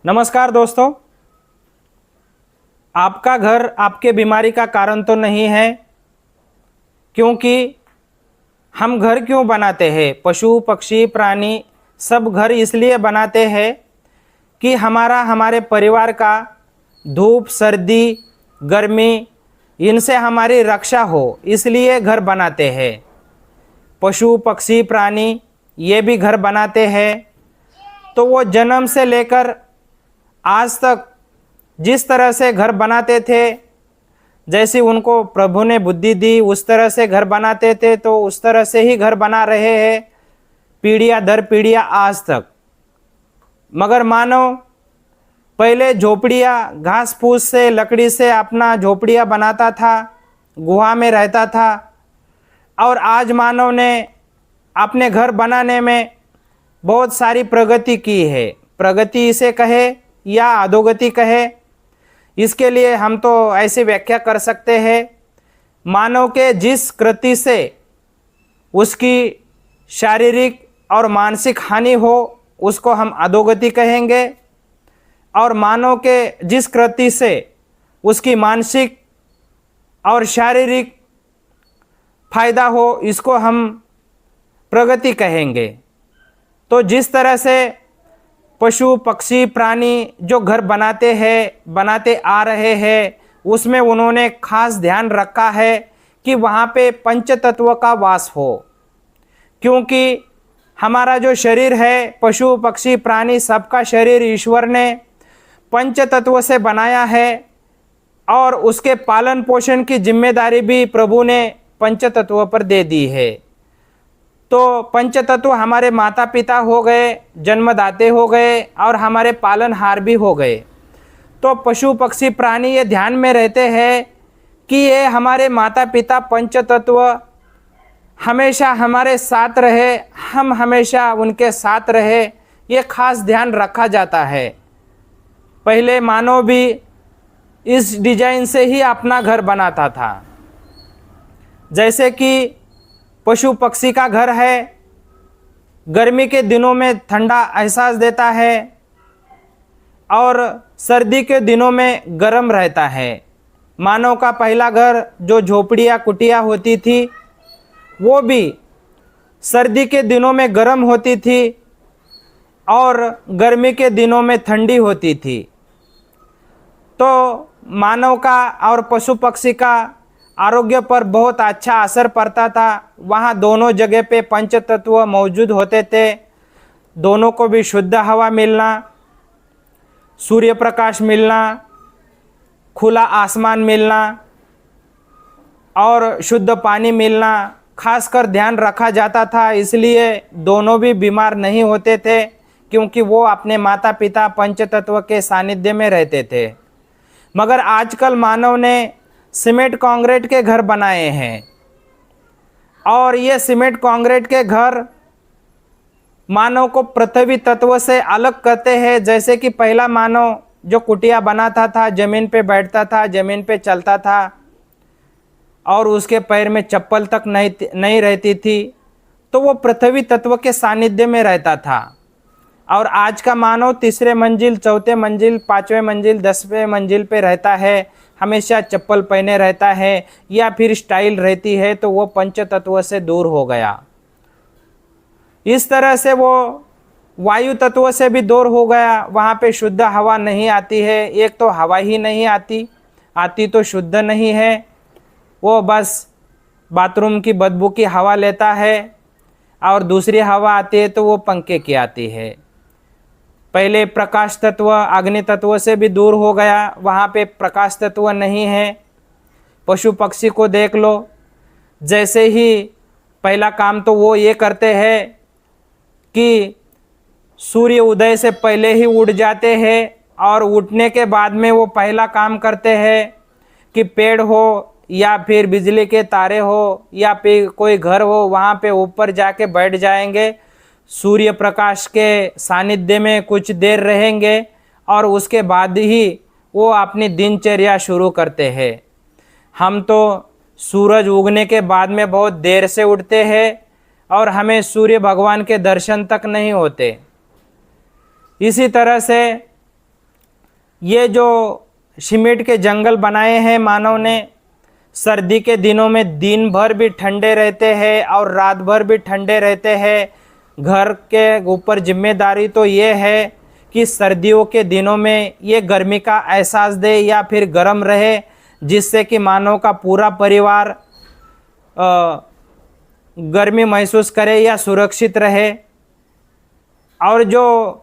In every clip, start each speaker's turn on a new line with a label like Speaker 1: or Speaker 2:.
Speaker 1: नमस्कार दोस्तों। आपका घर आपके बीमारी का कारण तो नहीं है, क्योंकि हम घर क्यों बनाते हैं? पशु पक्षी प्राणी सब घर इसलिए बनाते हैं कि हमारे परिवार का धूप सर्दी गर्मी इनसे हमारी रक्षा हो, इसलिए घर बनाते हैं। पशु पक्षी प्राणी ये भी घर बनाते हैं। तो वो जन्म से लेकर आज तक जिस तरह से घर बनाते थे, जैसी उनको प्रभु ने बुद्धि दी उस तरह से घर बनाते थे, तो उस तरह से ही घर बना रहे हैं पीढ़ियां दर पीढ़ियां आज तक। मगर मानव पहले झोपड़ियां घास फूस से लकड़ी से अपना झोपड़ियां बनाता था, गुहा में रहता था। और आज मानव ने अपने घर बनाने में बहुत सारी प्रगति की है। प्रगति इसे कहे या अधोगति कहे, इसके लिए हम तो ऐसी व्याख्या कर सकते हैं, मानव के जिस कृति से उसकी शारीरिक और मानसिक हानि हो उसको हम अधोगति कहेंगे, और मानव के जिस कृति से उसकी मानसिक और शारीरिक फायदा हो इसको हम प्रगति कहेंगे। तो जिस तरह से पशु पक्षी प्राणी जो घर बनाते आ रहे हैं, उसमें उन्होंने खास ध्यान रखा है कि वहाँ पे पंच तत्व का वास हो। क्योंकि हमारा जो शरीर है, पशु पक्षी प्राणी सबका शरीर ईश्वर ने पंच तत्व से बनाया है, और उसके पालन पोषण की जिम्मेदारी भी प्रभु ने पंच तत्व पर दे दी है। तो पंच तत्व हमारे माता पिता हो गए, जन्मदाते हो गए, और हमारे पालनहार भी हो गए। तो पशु पक्षी प्राणी ये ध्यान में रहते हैं कि ये हमारे माता पिता पंच तत्व हमेशा हमारे साथ रहे, हम हमेशा उनके साथ रहे, ये खास ध्यान रखा जाता है। पहले मानव भी इस डिजाइन से ही अपना घर बनाता था। जैसे कि पशु पक्षी का घर है, गर्मी के दिनों में ठंडा एहसास देता है और सर्दी के दिनों में गर्म रहता है। मानव का पहला घर जो झोपड़ियाँ कुटिया होती थी, वो भी सर्दी के दिनों में गर्म होती थी और गर्मी के दिनों में ठंडी होती थी। तो मानव का और पशु पक्षी का आरोग्य पर बहुत अच्छा असर पड़ता था। वहाँ दोनों जगह पे पंच तत्व मौजूद होते थे। दोनों को भी शुद्ध हवा मिलना, सूर्य प्रकाश मिलना, खुला आसमान मिलना और शुद्ध पानी मिलना खासकर ध्यान रखा जाता था। इसलिए दोनों भी बीमार नहीं होते थे, क्योंकि वो अपने माता पिता पंच तत्व के सानिध्य में रहते थे। मगर आजकल मानव ने सीमेंट कंक्रीट के घर बनाए हैं, और ये सीमेंट कंक्रीट के घर मानव को पृथ्वी तत्व से अलग करते हैं। जैसे कि पहला मानव जो कुटिया बनाता था, ज़मीन पे बैठता था, ज़मीन पे चलता था और उसके पैर में चप्पल तक नहीं रहती थी, तो वो पृथ्वी तत्व के सानिध्य में रहता था। और आज का मानव तीसरे मंजिल, चौथे मंजिल, पाँचवें मंजिल, 10वें मंजिल पे रहता है, हमेशा चप्पल पहने रहता है या फिर स्टाइल रहती है, तो वो पंच तत्व से दूर हो गया। इस तरह से वो वायु तत्व से भी दूर हो गया। वहाँ पे शुद्ध हवा नहीं आती है। एक तो हवा ही नहीं आती तो शुद्ध नहीं है, वो बस बाथरूम की बदबू की हवा लेता है, और दूसरी हवा आती है तो वो पंखे की आती है। पहले प्रकाश तत्व अग्नि तत्व से भी दूर हो गया, वहाँ पे प्रकाश तत्व नहीं है। पशु पक्षी को देख लो, जैसे ही पहला काम तो वो ये करते हैं कि सूर्य उदय से पहले ही उड़ जाते हैं, और उठने के बाद में वो पहला काम करते हैं कि पेड़ हो या फिर बिजली के तारे हो या फिर कोई घर हो, वहाँ पे ऊपर जाके बैठ जाएंगे, सूर्य प्रकाश के सानिध्य में कुछ देर रहेंगे, और उसके बाद ही वो अपनी दिनचर्या शुरू करते हैं। हम तो सूरज उगने के बाद में बहुत देर से उठते हैं और हमें सूर्य भगवान के दर्शन तक नहीं होते। इसी तरह से ये जो सीमेंट के जंगल बनाए हैं मानव ने, सर्दी के दिनों में दिन भर भी ठंडे रहते हैं और रात भर भी ठंडे रहते हैं। घर के ऊपर जिम्मेदारी तो ये है कि सर्दियों के दिनों में ये गर्मी का एहसास दे या फिर गर्म रहे, जिससे कि मानव का पूरा परिवार गर्मी महसूस करे या सुरक्षित रहे। और जो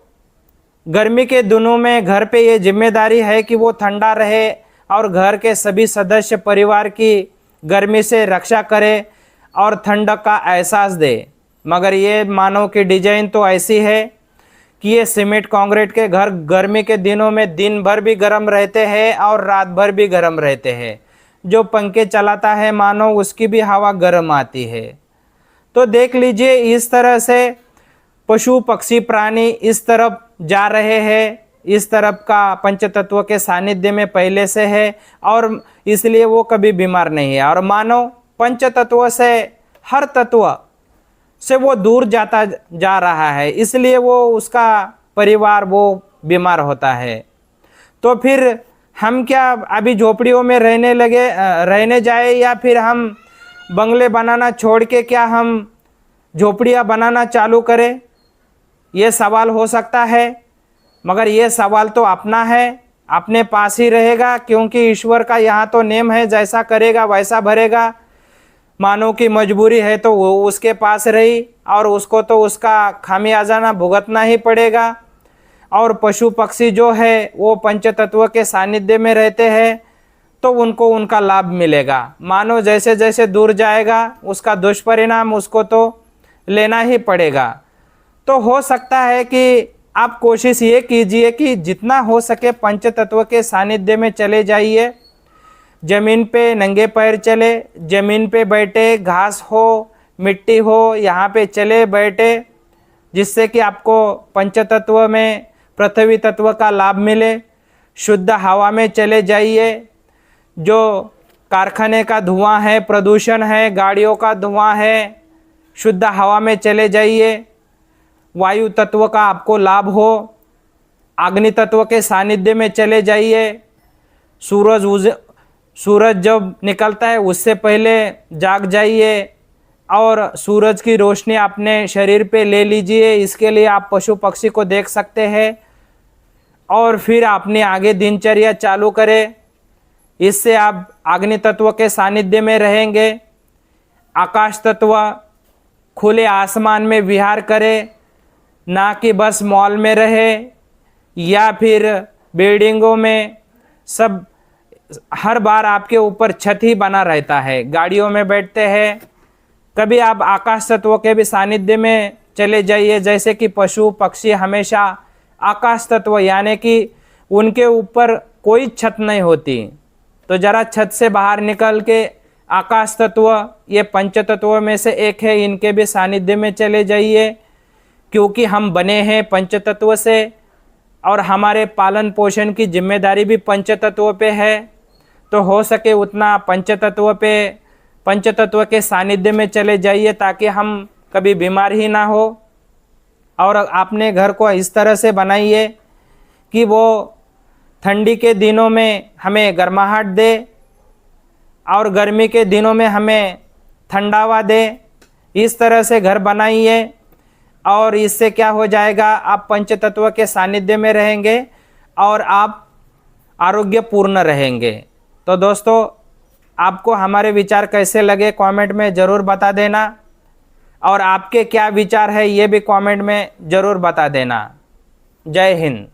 Speaker 1: गर्मी के दिनों में घर पे ये जिम्मेदारी है कि वो ठंडा रहे और घर के सभी सदस्य परिवार की गर्मी से रक्षा करे और ठंडक का एहसास दे। मगर ये मानव की डिजाइन तो ऐसी है कि ये सीमेंट कंक्रीट के घर गर्मी के दिनों में दिन भर भी गर्म रहते हैं और रात भर भी गर्म रहते हैं। जो पंखे चलाता है मानव, उसकी भी हवा गर्म आती है। तो देख लीजिए, इस तरह से पशु पक्षी प्राणी इस तरफ जा रहे हैं, इस तरफ का पंचतत्व के सानिध्य में पहले से है और इसलिए वो कभी बीमार नहीं है। और मानव पंचतत्व से, हर तत्व से वो दूर जाता जा रहा है, इसलिए वो उसका परिवार वो बीमार होता है। तो फिर हम क्या अभी झोपड़ियों में रहने जाए या फिर हम बंगले बनाना छोड़ के क्या हम झोपड़ियाँ बनाना चालू करें? ये सवाल हो सकता है, मगर ये सवाल तो अपना है, अपने पास ही रहेगा, क्योंकि ईश्वर का यहाँ तो नेम है, जैसा करेगा वैसा भरेगा। मानव की मजबूरी है तो वो उसके पास रही और उसको तो उसका खामियाजा भुगतना ही पड़ेगा। और पशु पक्षी जो है वो पंचतत्व के सानिध्य में रहते हैं तो उनको उनका लाभ मिलेगा। मानव जैसे जैसे दूर जाएगा उसका दुष्परिणाम उसको तो लेना ही पड़ेगा। तो हो सकता है कि आप कोशिश ये कीजिए कि जितना हो सके पंचतत्व के सानिध्य में चले जाइए। ज़मीन पे नंगे पैर चले, ज़मीन पे बैठे, घास हो मिट्टी हो यहाँ पे चले बैठे, जिससे कि आपको पंचतत्व में पृथ्वी तत्व का लाभ मिले। शुद्ध हवा में चले जाइए। जो कारखाने का धुआं है, प्रदूषण है, गाड़ियों का धुआं है, शुद्ध हवा में चले जाइए। वायु तत्व का आपको लाभ हो। अग्नि तत्व के सानिध्य में चले जाइए। सूरज जब निकलता है उससे पहले जाग जाइए और सूरज की रोशनी अपने शरीर पे ले लीजिए। इसके लिए आप पशु पक्षी को देख सकते हैं और फिर अपने आगे दिनचर्या चालू करें। इससे आप अग्नि तत्व के सानिध्य में रहेंगे। आकाश तत्व, खुले आसमान में विहार करें, ना कि बस मॉल में रहे या फिर बिल्डिंगों में। सब हर बार आपके ऊपर छत ही बना रहता है, गाड़ियों में बैठते हैं। कभी आप आकाश तत्व के भी सानिध्य में चले जाइए, जैसे कि पशु पक्षी हमेशा आकाश तत्व यानी कि उनके ऊपर कोई छत नहीं होती, तो ज़रा छत से बाहर निकल के आकाश तत्व, ये पंच तत्व में से एक है, इनके भी सानिध्य में चले जाइए। क्योंकि हम बने हैं पंच तत्व से और हमारे पालन पोषण की जिम्मेदारी भी पंच तत्व पे है। तो हो सके उतना पंच तत्व के सानिध्य में चले जाइए ताकि हम कभी बीमार ही ना हो। और अपने घर को इस तरह से बनाइए कि वो ठंडी के दिनों में हमें गर्माहट दे और गर्मी के दिनों में हमें ठंडावा दे। इस तरह से घर बनाइए और इससे क्या हो जाएगा, आप पंच तत्व के सानिध्य में रहेंगे और आप आरोग्यपूर्ण रहेंगे। तो दोस्तों, आपको हमारे विचार कैसे लगे कमेंट में ज़रूर बता देना और आपके क्या विचार है ये भी कमेंट में ज़रूर बता देना। जय हिंद।